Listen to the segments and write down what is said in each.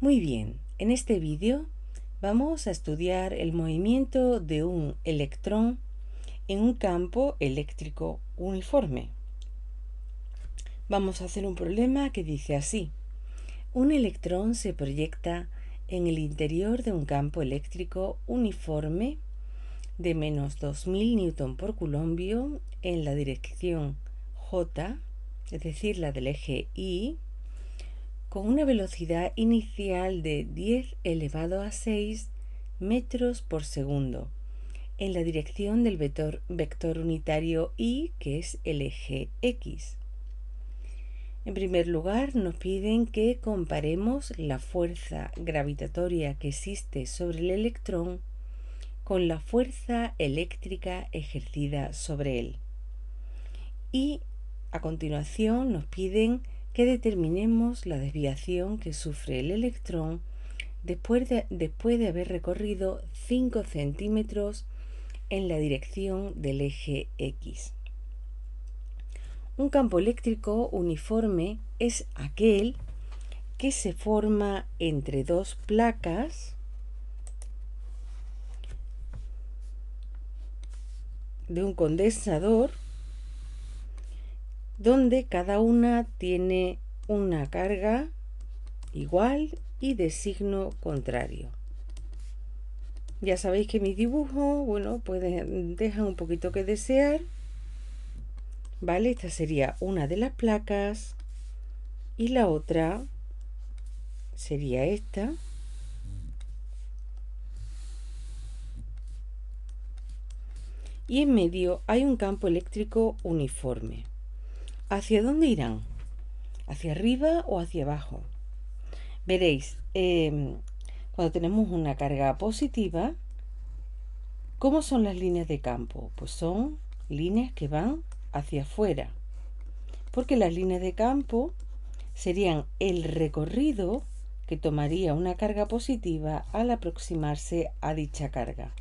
Muy bien, en este vídeo vamos a estudiar el movimiento de un electrón en un campo eléctrico uniforme. Vamos a hacer un problema que dice así. Un electrón se proyecta en el interior de un campo eléctrico uniforme de menos 2000 newton por coulombio en la dirección J, es decir, la del eje Y, con una velocidad inicial de 10 elevado a 6 metros por segundo, en la dirección del vector unitario Y, que es el eje X. En primer lugar, nos piden que comparemos la fuerza gravitatoria que existe sobre el electrón con la fuerza eléctrica ejercida sobre él. Y a continuación nos piden que determinemos la desviación que sufre el electrón después de haber recorrido 5 centímetros en la dirección del eje X. Un campo eléctrico uniforme es aquel que se forma entre dos placas de un condensador donde cada una tiene una carga igual y de signo contrario. Ya sabéis que mis dibujos, pues dejan un poquito que desear. Vale, esta sería una de las placas y la otra sería esta. Y en medio hay un campo eléctrico uniforme. ¿Hacia dónde irán? ¿Hacia arriba o hacia abajo? Veréis, cuando tenemos una carga positiva, ¿cómo son las líneas de campo? Pues son líneas que van hacia afuera, porque las líneas de campo serían el recorrido que tomaría una carga positiva al aproximarse a dicha carga.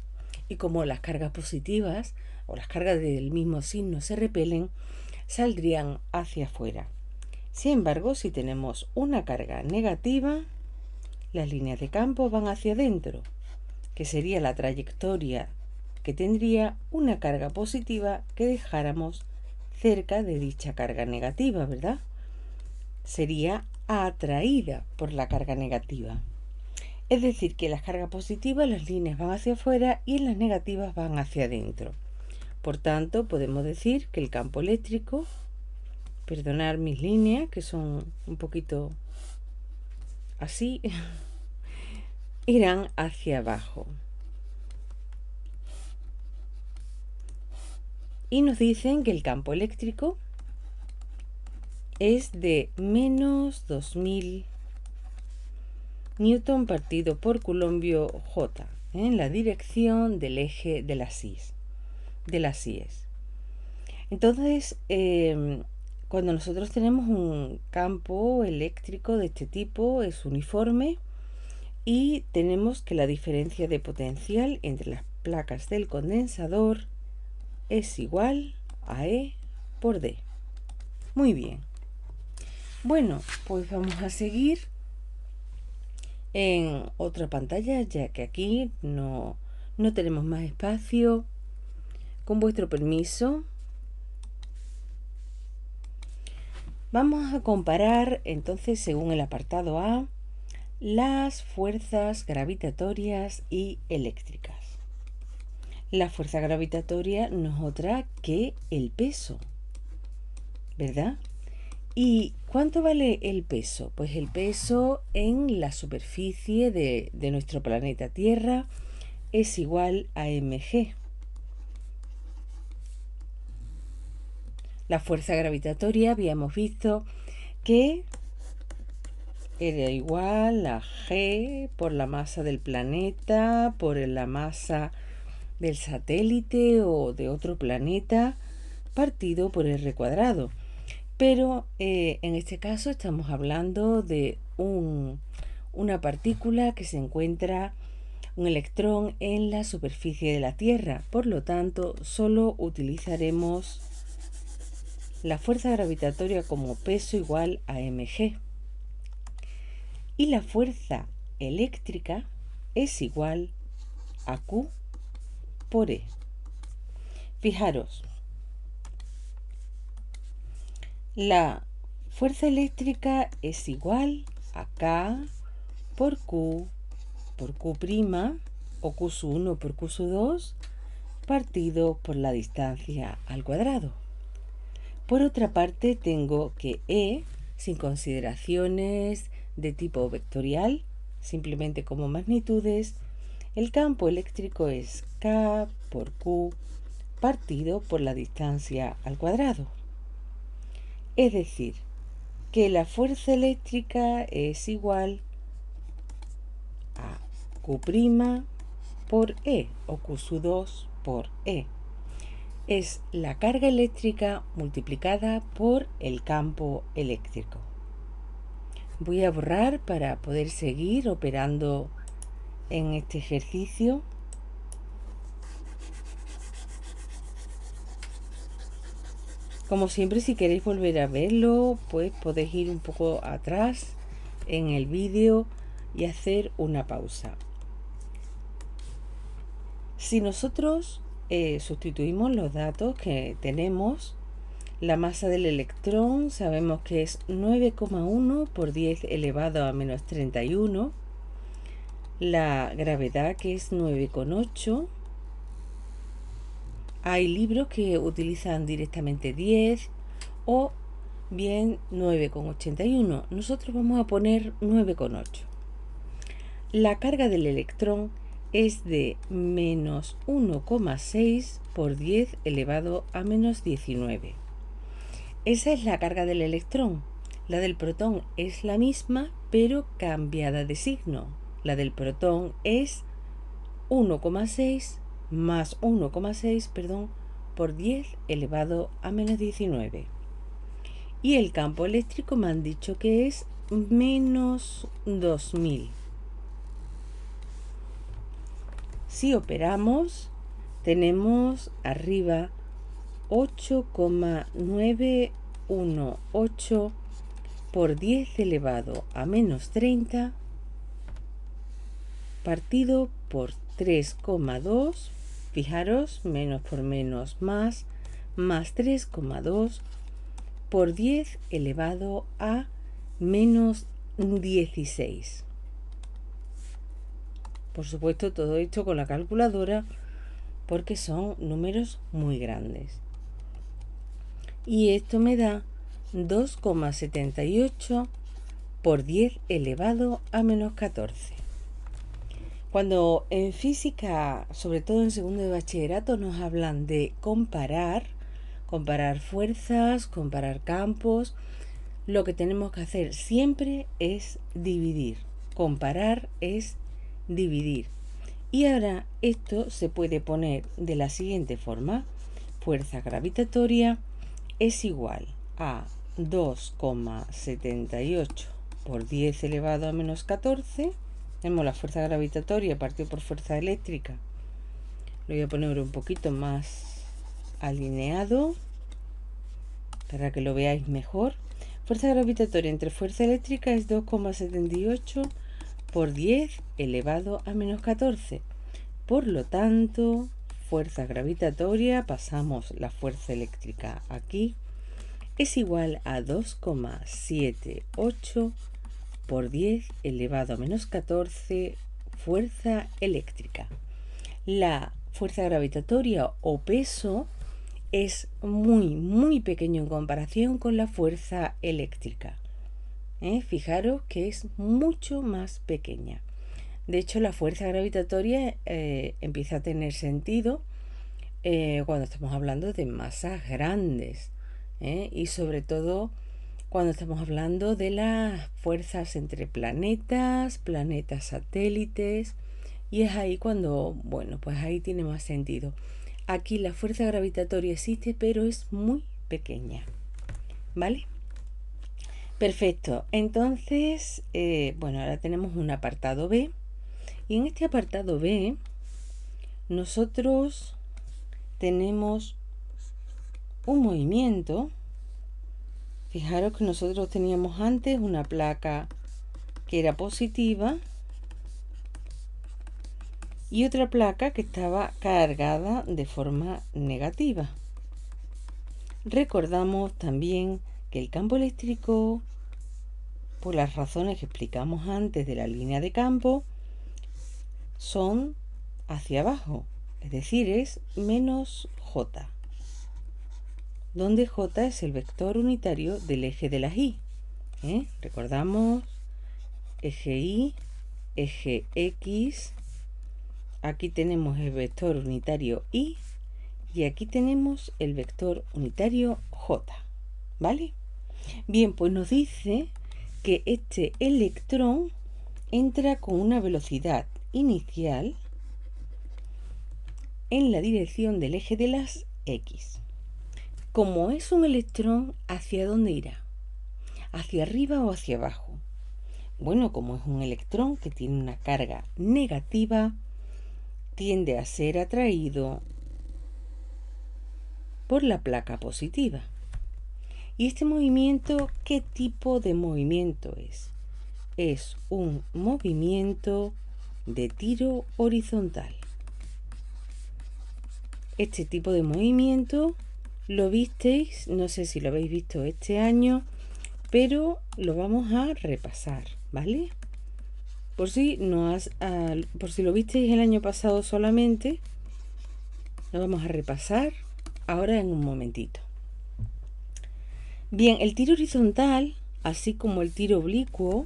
Y como las cargas positivas o las cargas del mismo signo se repelen, saldrían hacia afuera. Sin embargo, si tenemos una carga negativa, las líneas de campo van hacia adentro, que sería la trayectoria que tendría una carga positiva que dejáramos cerca de dicha carga negativa, ¿verdad? Sería atraída por la carga negativa. Es decir, que las cargas positivas, las líneas van hacia afuera y las negativas van hacia adentro. Por tanto, podemos decir que el campo eléctrico, perdonar mis líneas que son un poquito así, irán hacia abajo. Y nos dicen que el campo eléctrico es de menos 2000 newton partido por coulombio J, en la dirección del eje de las IES. Entonces, cuando nosotros tenemos un campo eléctrico de este tipo, es uniforme y tenemos que la diferencia de potencial entre las placas del condensador es igual a E por D. Muy bien. Bueno, pues vamos a seguir en otra pantalla, ya que aquí no tenemos más espacio. Con vuestro permiso, vamos a comparar entonces, según el apartado A, las fuerzas gravitatorias y eléctricas. La fuerza gravitatoria no es otra que el peso, ¿verdad? ¿Y cuánto vale el peso? Pues el peso en la superficie de nuestro planeta Tierra es igual a mg. La fuerza gravitatoria habíamos visto que era igual a g por la masa del planeta, por la masa del satélite o de otro planeta, partido por r cuadrado. Pero en este caso estamos hablando de una partícula que se encuentra, un electrón, en la superficie de la Tierra. Por lo tanto, solo utilizaremos la fuerza gravitatoria como peso igual a mg. y la fuerza eléctrica es igual a Q por E. Fijaros, la fuerza eléctrica es igual a K por Q o Q1 por Q2 partido por la distancia al cuadrado. Por otra parte, tengo que E, sin consideraciones de tipo vectorial, simplemente como magnitudes, el campo eléctrico es K por Q partido por la distancia al cuadrado. Es decir, que la fuerza eléctrica es igual a Q' por E o Q2 por E. Es la carga eléctrica multiplicada por el campo eléctrico. Voy a borrar para poder seguir operando en este ejercicio. Como siempre, si queréis volver a verlo, pues podéis ir un poco atrás en el vídeo y hacer una pausa. Si nosotros sustituimos los datos que tenemos, la masa del electrón sabemos que es 9,1 por 10 elevado a menos 31. La gravedad, que es 9,8. Hay libros que utilizan directamente 10 o bien 9,81. Nosotros vamos a poner 9,8. La carga del electrón es de menos 1,6 por 10 elevado a menos 19. Esa es la carga del electrón. La del protón es la misma, pero cambiada de signo. La del protón es 1,6 más 1,6, por 10 elevado a menos 19. Y el campo eléctrico me han dicho que es menos 2000. Si operamos, tenemos arriba 8,918 por 10 elevado a menos 30 partido por 3,2. Fijaros, menos por menos más 3,2 por 10 elevado a menos 16. Por supuesto, todo esto con la calculadora porque son números muy grandes. Y esto me da 2,78 por 10 elevado a menos 14. Cuando en física, sobre todo en segundo de bachillerato, nos hablan de comparar fuerzas, comparar campos, lo que tenemos que hacer siempre es dividir. Comparar es dividir. Y ahora esto se puede poner de la siguiente forma. Fuerza gravitatoria es igual a 2,78 por 10 elevado a menos 14. Tenemos la fuerza gravitatoria partido por fuerza eléctrica. Lo voy a poner un poquito más alineado para que lo veáis mejor. Fuerza gravitatoria entre fuerza eléctrica es 2,78 por 10 elevado a menos 14. Por lo tanto, fuerza gravitatoria, pasamos la fuerza eléctrica aquí, es igual a 2,78 por 10 elevado a menos 14 fuerza eléctrica. La fuerza gravitatoria o peso es muy pequeño en comparación con la fuerza eléctrica. Fijaros que es mucho más pequeña. De hecho, la fuerza gravitatoria empieza a tener sentido cuando estamos hablando de masas grandes, y sobre todo cuando estamos hablando de las fuerzas entre planetas satélites, y es ahí cuando, bueno, pues ahí tiene más sentido. Aquí la fuerza gravitatoria existe, pero es muy pequeña, ¿vale? Perfecto. Entonces, bueno, ahora tenemos un apartado B, y en este apartado B nosotros tenemos un movimiento. Fijaros que nosotros teníamos antes una placa que era positiva, y otra placa que estaba cargada de forma negativa. Recordamos también que el campo eléctrico, por las razones que explicamos antes de la línea de campo, son hacia abajo, es decir, es menos J, donde J es el vector unitario del eje de las Y. Recordamos, eje Y, eje X, aquí tenemos el vector unitario Y y aquí tenemos el vector unitario J, ¿vale? Bien, pues nos dice que este electrón entra con una velocidad inicial en la dirección del eje de las X. Como es un electrón, ¿hacia dónde irá? ¿Hacia arriba o hacia abajo? Bueno, como es un electrón que tiene una carga negativa, tiende a ser atraído por la placa positiva. ¿Y este movimiento qué tipo de movimiento es? Es un movimiento de tiro horizontal. Este tipo de movimiento lo visteis, no sé si lo habéis visto este año, pero lo vamos a repasar, ¿vale? Por si lo visteis el año pasado solamente, lo vamos a repasar ahora en un momentito. Bien, el tiro horizontal, así como el tiro oblicuo,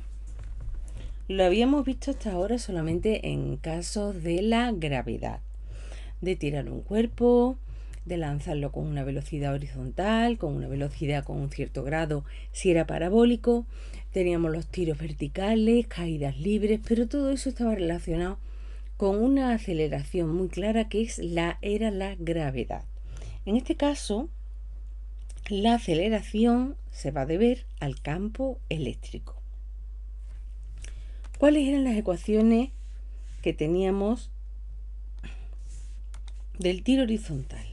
lo habíamos visto hasta ahora solamente en casos de la gravedad, de tirar un cuerpo, de lanzarlo con una velocidad horizontal, con una velocidad con un cierto grado, si era parabólico. Teníamos los tiros verticales, caídas libres, pero todo eso estaba relacionado con una aceleración muy clara que era la gravedad. En este caso, la aceleración se va a deber al campo eléctrico. ¿Cuáles eran las ecuaciones que teníamos del tiro horizontal?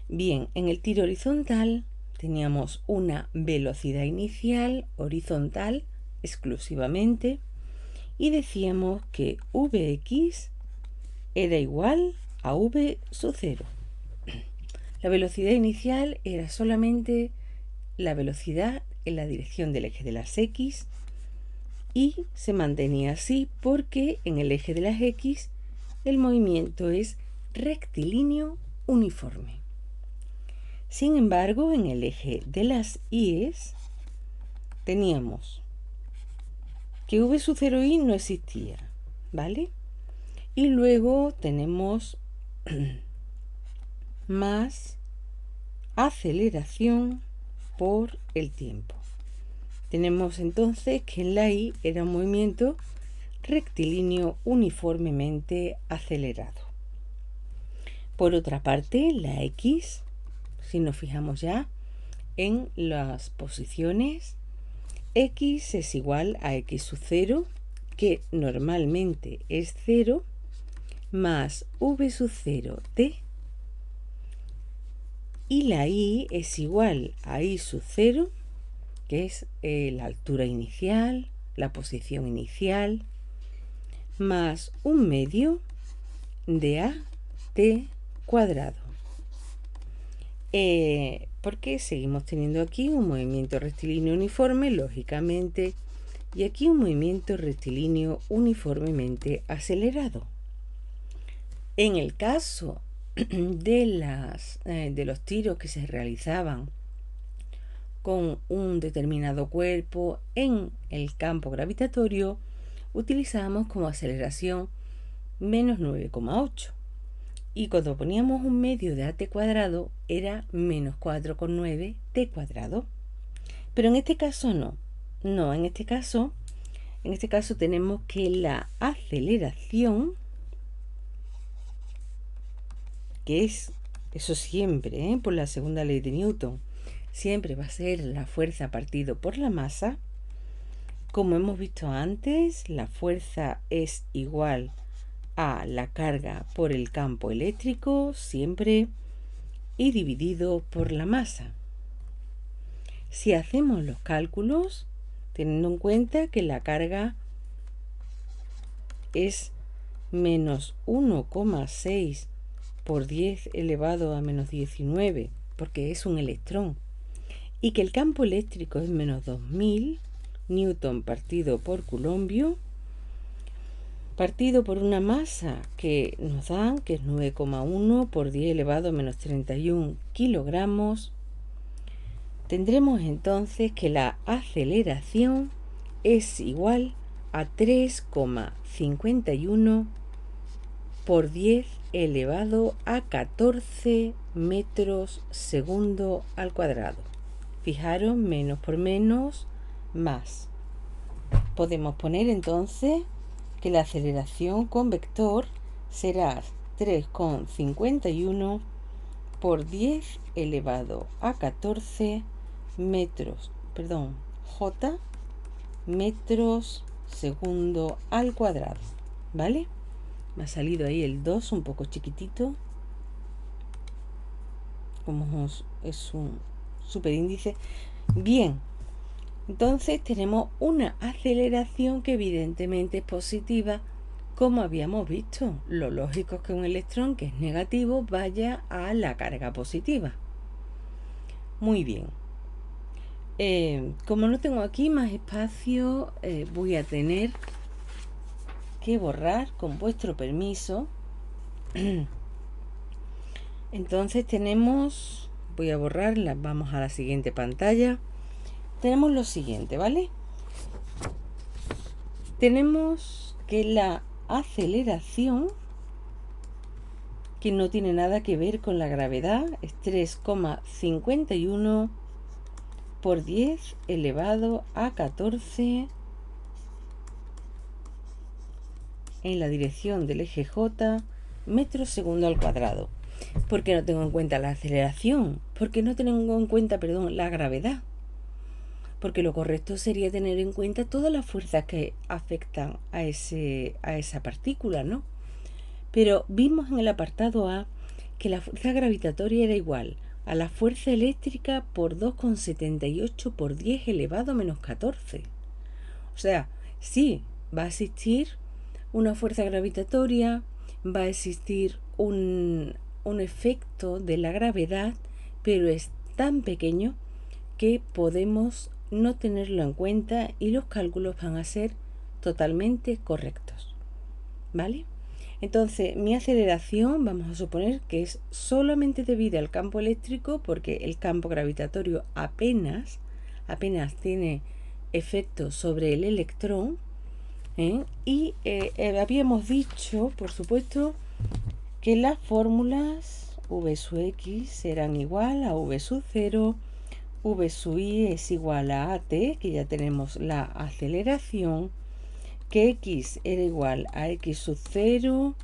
Bien, en el tiro horizontal teníamos una velocidad inicial horizontal exclusivamente y decíamos que Vx era igual a V sub 0. La velocidad inicial era solamente la velocidad en la dirección del eje de las X y se mantenía así porque en el eje de las X el movimiento es rectilíneo uniforme. Sin embargo, en el eje de las Y's teníamos que V sub 0i no existía, ¿vale? Y luego tenemos más aceleración por el tiempo. Tenemos entonces que en la Y era un movimiento rectilíneo uniformemente acelerado. Por otra parte, la X, si nos fijamos ya en las posiciones, X es igual a X sub 0, que normalmente es 0, más V sub 0t, y la Y es igual a Y sub 0, que es la altura inicial, la posición inicial, más un medio de AT cuadrado. Porque seguimos teniendo aquí un movimiento rectilíneo uniforme, lógicamente, y aquí un movimiento rectilíneo uniformemente acelerado. En el caso de los tiros que se realizaban con un determinado cuerpo en el campo gravitatorio, utilizamos como aceleración menos 9,8. Y cuando poníamos un medio de AT cuadrado era menos 4,9 T cuadrado. Pero en este caso no. No, en este caso tenemos que la aceleración, que es eso siempre, por la segunda ley de Newton, siempre va a ser la fuerza partido por la masa. Como hemos visto antes, la fuerza es igual a la carga por el campo eléctrico siempre y dividido por la masa. Si hacemos los cálculos, teniendo en cuenta que la carga es menos 1,6 por 10 elevado a menos 19, porque es un electrón, y que el campo eléctrico es menos 2000 newton partido por coulombio, partido por una masa que nos dan, que es 9,1 por 10 elevado a menos 31 kilogramos, tendremos entonces que la aceleración es igual a 3,51 por 10 elevado a 14 metros segundo al cuadrado. Fijaros, menos por menos, más. Podemos poner entonces que la aceleración con vector será 3,51 por 10 elevado a 14 J metros segundo al cuadrado, ¿vale? Me ha salido ahí el 2 un poco chiquitito, como es un superíndice. Bien, entonces tenemos una aceleración que evidentemente es positiva, como habíamos visto. Lo lógico es que un electrón que es negativo vaya a la carga positiva. Muy bien. Como no tengo aquí más espacio, voy a tener que borrar con vuestro permiso. Entonces tenemos, voy a borrarla, vamos a la siguiente pantalla. Tenemos lo siguiente, ¿vale? Tenemos que la aceleración, que no tiene nada que ver con la gravedad, es 3,51 por 10 elevado a 14 en la dirección del eje J, metros segundo al cuadrado. ¿Por qué no tengo en cuenta la aceleración? Porque no tengo en cuenta, la gravedad. Porque lo correcto sería tener en cuenta todas las fuerzas que afectan a esa partícula, ¿no? Pero vimos en el apartado A que la fuerza gravitatoria era igual a la fuerza eléctrica por 2,78 por 10 elevado a menos 14. O sea, sí, va a existir una fuerza gravitatoria, va a existir un efecto de la gravedad, pero es tan pequeño que podemos no tenerlo en cuenta y los cálculos van a ser totalmente correctos, ¿vale? Entonces, mi aceleración, vamos a suponer que es solamente debida al campo eléctrico, porque el campo gravitatorio apenas tiene efecto sobre el electrón, y habíamos dicho, por supuesto, que las fórmulas v sub x serán igual a v sub 0, v sub i es igual a at, que ya tenemos la aceleración, que x era igual a x sub 0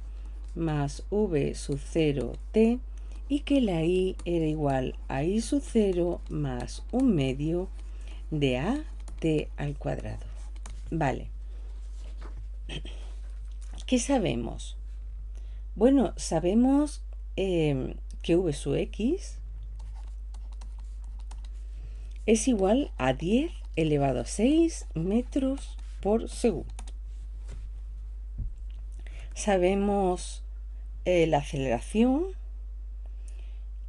más v sub 0 t, y que la i era igual a i sub 0 más un medio de a t al cuadrado. Vale. ¿Qué sabemos? Bueno, sabemos que v sub x es igual a 10 elevado a 6 metros por segundo. Sabemos la aceleración,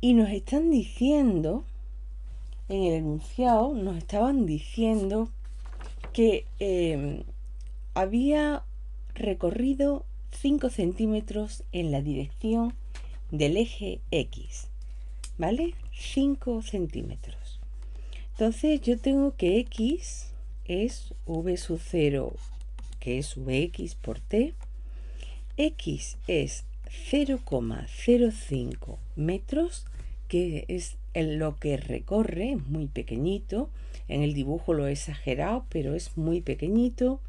y nos están diciendo, en el enunciado, nos estaban diciendo que había recorrido 5 centímetros en la dirección del eje X, ¿vale? 5 centímetros. Entonces yo tengo que X es v sub 0, que es vx por t. X es 0,05 metros, que es lo que recorre, muy pequeñito. En el dibujo lo he exagerado, pero es muy pequeñito.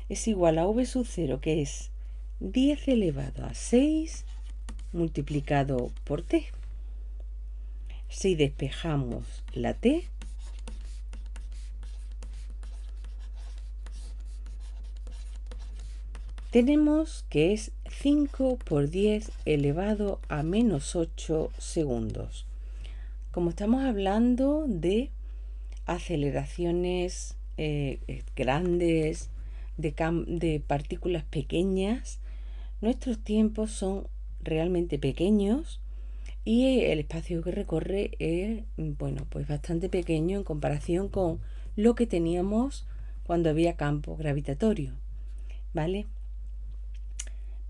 Es igual a v sub 0, que es 10 elevado a 6 multiplicado por t. Si despejamos la t, tenemos que es 5 por 10 elevado a menos 8 segundos. Como estamos hablando de aceleraciones grandes de partículas pequeñas, nuestros tiempos son realmente pequeños y el espacio que recorre es, bueno, pues bastante pequeño en comparación con lo que teníamos cuando había campo gravitatorio, ¿vale?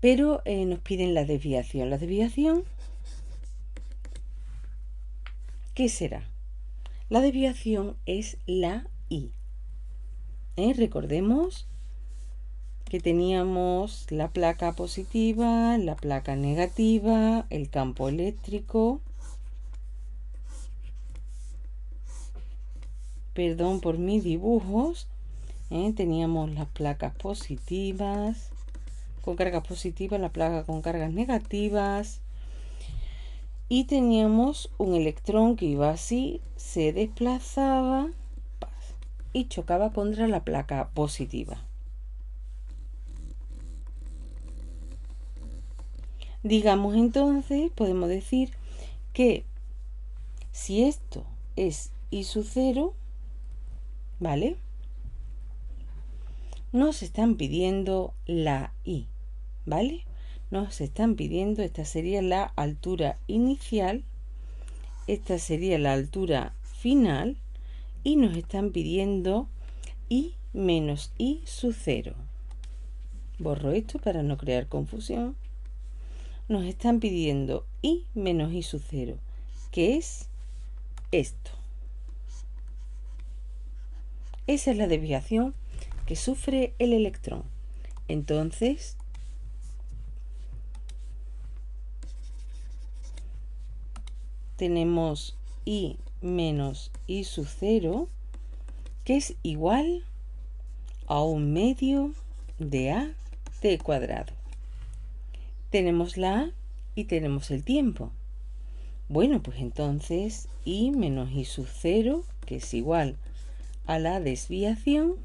Pero nos piden la desviación. La desviación, ¿qué será? La desviación es la I. Recordemos que teníamos la placa positiva, la placa negativa, el campo eléctrico. Perdón por mis dibujos. Teníamos las placas positivas con cargas positivas, la placa con cargas negativas. Y teníamos un electrón que iba así, se desplazaba y chocaba contra la placa positiva. Digamos entonces, podemos decir que si esto es I sub 0, ¿vale? Nos están pidiendo la I, ¿vale? Nos están pidiendo, esta sería la altura inicial, esta sería la altura final y nos están pidiendo I menos I sub 0. Borro esto para no crear confusión. Nos están pidiendo I menos I sub 0, que es esto. Esa es la desviación que sufre el electrón. Entonces, tenemos I menos I sub 0, que es igual a 1/2 de A t cuadrado. Tenemos la A y tenemos el tiempo. Bueno, pues entonces I menos I sub 0, que es igual a la desviación,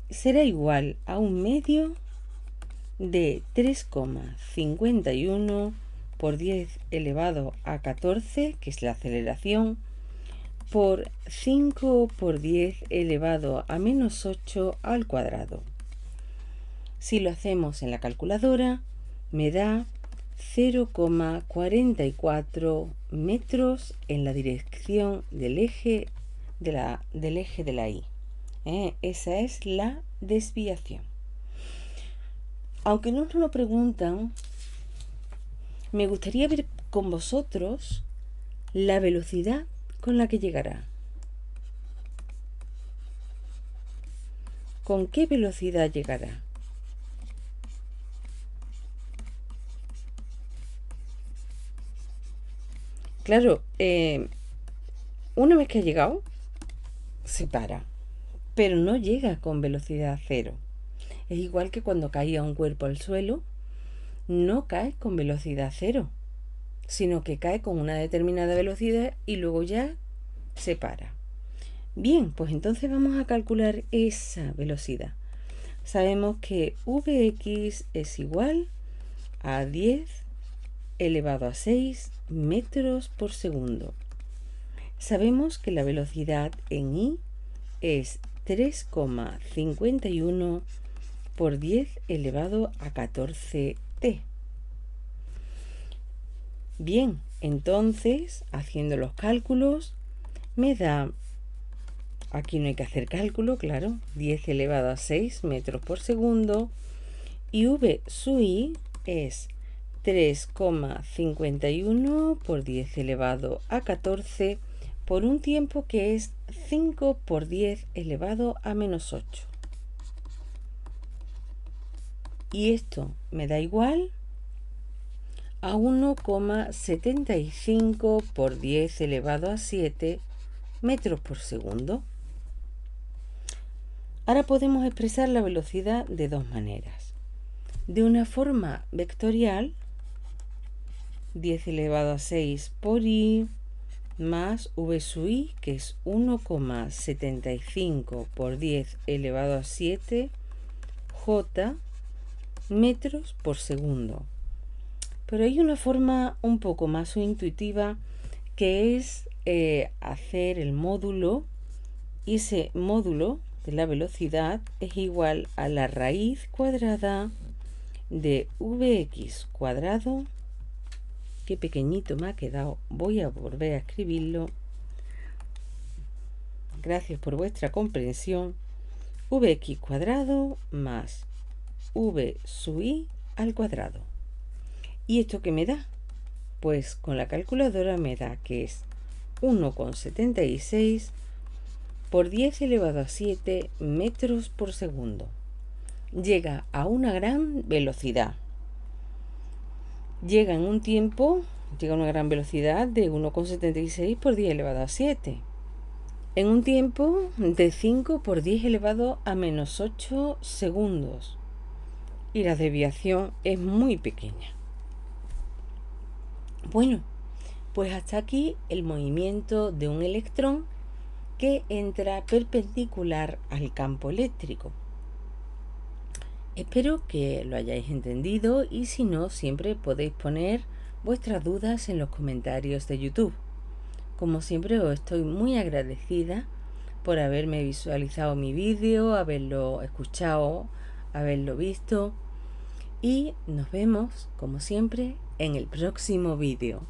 será igual a 1/2 de 3,51 por 10 elevado a 14, que es la aceleración, por 5 por 10 elevado a menos 8 al cuadrado. Si lo hacemos en la calculadora, me da 0,44 metros en la dirección del eje de la I. Esa es la desviación. Aunque no nos lo preguntan, me gustaría ver con vosotros la velocidad con la que llegará. ¿Con qué velocidad llegará? Claro, una vez que ha llegado, se para, pero no llega con velocidad cero. Es igual que cuando caía un cuerpo al suelo, no cae con velocidad cero, sino que cae con una determinada velocidad y luego ya se para. Bien, pues entonces vamos a calcular esa velocidad. Sabemos que Vx es igual a 10 elevado a 6 metros por segundo. Sabemos que la velocidad en I es 3,51 por 10 elevado a 14 t. Bien, entonces, haciendo los cálculos, me da, aquí no hay que hacer cálculo, claro, 10 elevado a 6 metros por segundo, y V sub I es 3,51 por 10 elevado a 14 por un tiempo que es 5 por 10 elevado a menos 8. Y esto me da igual a 1,75 por 10 elevado a 7 metros por segundo. Ahora podemos expresar la velocidad de dos maneras. De una forma vectorial, 10 elevado a 6 por I más V sub I, que es 1,75 por 10 elevado a 7 J metros por segundo. Pero hay una forma un poco más intuitiva que es hacer el módulo, y ese módulo de la velocidad es igual a la raíz cuadrada de Vx cuadrado. Qué pequeñito me ha quedado, voy a volver a escribirlo. Gracias por vuestra comprensión. Vx cuadrado más v sub i al cuadrado. ¿Y esto qué me da? Pues con la calculadora me da que es 1,76 por 10 elevado a 7 metros por segundo. Llega a una gran velocidad. Llega a una gran velocidad de 1,76 por 10 elevado a 7. En un tiempo de 5 por 10 elevado a menos 8 segundos. Y la desviación es muy pequeña. Bueno, pues hasta aquí el movimiento de un electrón que entra perpendicular al campo eléctrico. Espero que lo hayáis entendido y si no, siempre podéis poner vuestras dudas en los comentarios de YouTube. Como siempre, os estoy muy agradecida por haberme visualizado mi vídeo, haberlo escuchado, haberlo visto y nos vemos, como siempre, en el próximo vídeo.